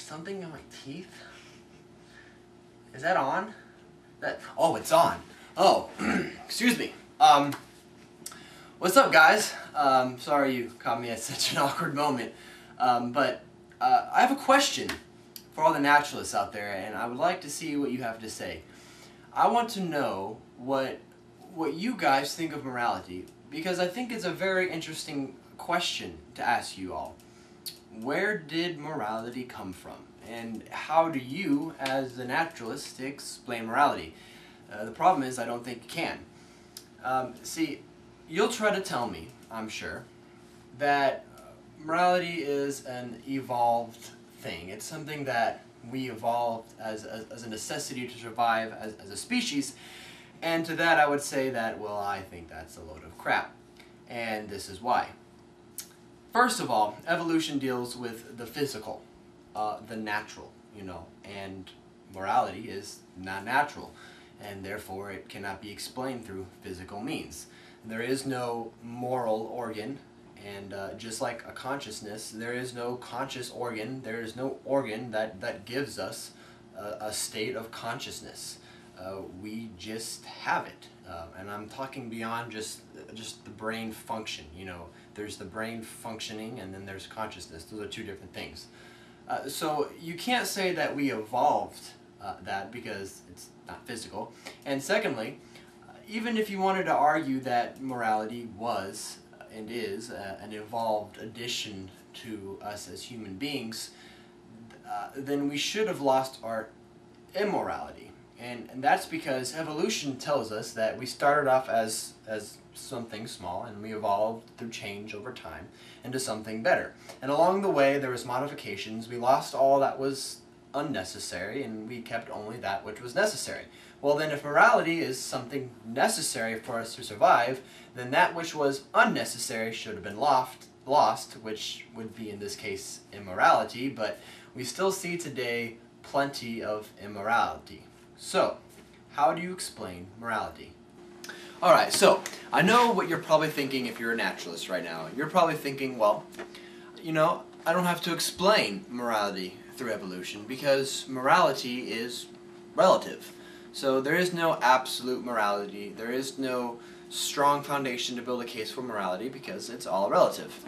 something in my teeth? Is that on? Oh, it's on. Oh, excuse me. What's up, guys? Sorry you caught me at such an awkward moment. But I have a question for all the naturalists out there, and I would like to see what you have to say. I want to know what you guys think of morality, because I think it's a very interesting question to ask you all. Where did morality come from? And how do you, as the naturalist, explain morality? The problem is I don't think you can. See, you'll try to tell me, I'm sure, that morality is an evolved thing. It's something that we evolved as a necessity to survive as a species. And to that I would say that, well, I think that's a load of crap. And this is why. First of all, evolution deals with the physical, the natural, and morality is not natural, and therefore it cannot be explained through physical means. There is no moral organ, and just like a consciousness, there is no conscious organ, there is no organ that gives us a state of consciousness. We just have it, and I'm talking beyond just the brain function. There's the brain functioning, and then there's consciousness. Those are two different things. So you can't say that we evolved that, because it's not physical. And secondly, even if you wanted to argue that morality was and is an evolved addition to us as human beings, then we should have lost our immorality. And that's because evolution tells us that we started off as something small, and we evolved through change over time into something better. And along the way there was modifications. We lost all that was unnecessary, and we kept only that which was necessary. Well then, if morality is something necessary for us to survive, then that which was unnecessary should have been lost, which would be in this case immorality, but we still see today plenty of immorality. So, how do you explain morality? Alright, so, I know what you're probably thinking if you're a naturalist right now. You're probably thinking, well, I don't have to explain morality through evolution, because morality is relative. So there is no absolute morality, there is no strong foundation to build a case for morality, because it's all relative.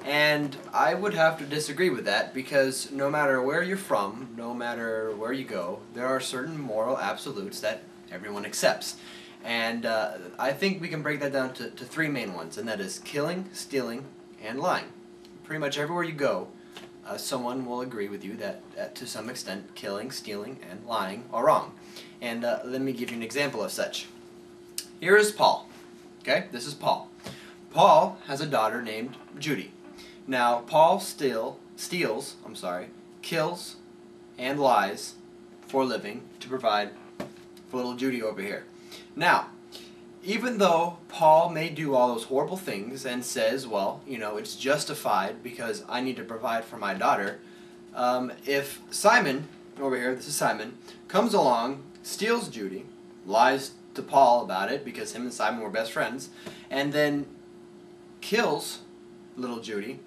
And I would have to disagree with that, because no matter where you're from, no matter where you go, there are certain moral absolutes that everyone accepts. And I think we can break that down to three main ones, and that is killing, stealing, and lying. Pretty much everywhere you go, someone will agree with you that to some extent killing, stealing, and lying are wrong. And let me give you an example of such. Here is Paul. Okay, this is Paul. Paul has a daughter named Judy. Now, Paul kills, and lies for a living to provide for little Judy over here. Now, even though Paul may do all those horrible things and says, well, it's justified because I need to provide for my daughter, if Simon, over here, this is Simon, comes along, steals Judy, lies to Paul about it because him and Simon were best friends, and then kills little Judy,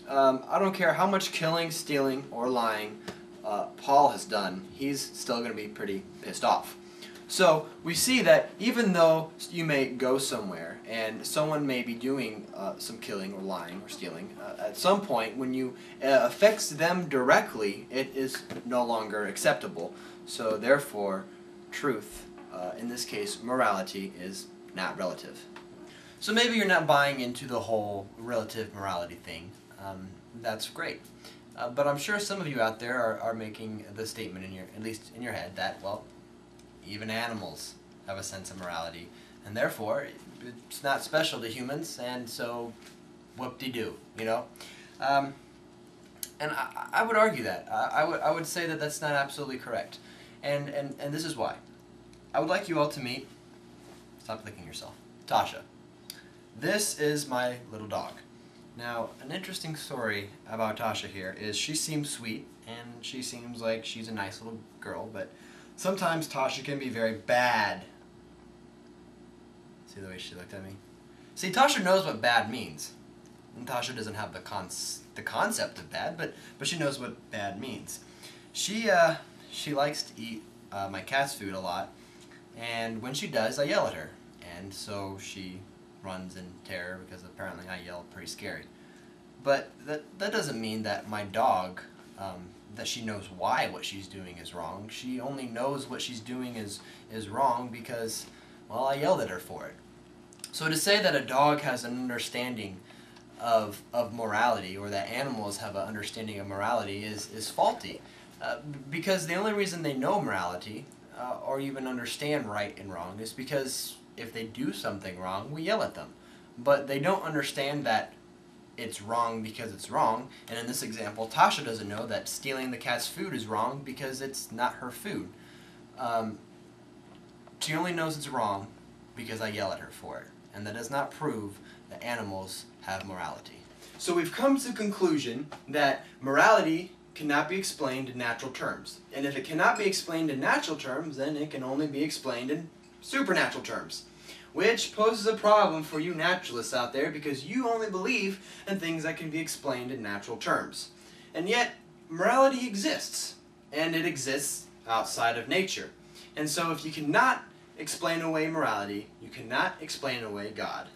I don't care how much killing, stealing, or lying Paul has done, he's still going to be pretty pissed off. So we see that even though you may go somewhere and someone may be doing some killing or lying or stealing, at some point when you affects them directly, it is no longer acceptable. So therefore, truth, in this case morality, is not relative. So maybe you're not buying into the whole relative morality thing. That's great. But I'm sure some of you out there are making the statement at least in your head, that, well, even animals have a sense of morality, and therefore it's not special to humans, and so whoop-de-doo, And I would argue that. I would say that that's not absolutely correct. And this is why. I would like you all to meet, stop licking yourself, Tasha. This is my little dog. Now, an interesting story about Tasha here is she seems sweet, and she seems like she's a nice little girl, but sometimes Tasha can be very bad. See the way she looked at me? See, Tasha knows what bad means. And Tasha doesn't have the concept of bad, but she knows what bad means. She likes to eat my cat's food a lot, and when she does, I yell at her, and so she runs in terror because apparently I yell pretty scary. But that doesn't mean that my dog, that she knows why what she's doing is wrong. She only knows what she's doing is wrong because, well, I yelled at her for it. So to say that a dog has an understanding of morality, or that animals have an understanding of morality, is faulty. Because the only reason they know morality, or even understand right and wrong, is because if they do something wrong, we yell at them. But they don't understand that it's wrong because it's wrong, and in this example, Tasha doesn't know that stealing the cat's food is wrong because it's not her food. She only knows it's wrong because I yell at her for it, and that does not prove that animals have morality. So we've come to the conclusion that morality cannot be explained in natural terms, and if it cannot be explained in natural terms, then it can only be explained in supernatural terms. Which poses a problem for you naturalists out there because you only believe in things that can be explained in natural terms. And yet, morality exists, and it exists outside of nature. And so if you cannot explain away morality, you cannot explain away God.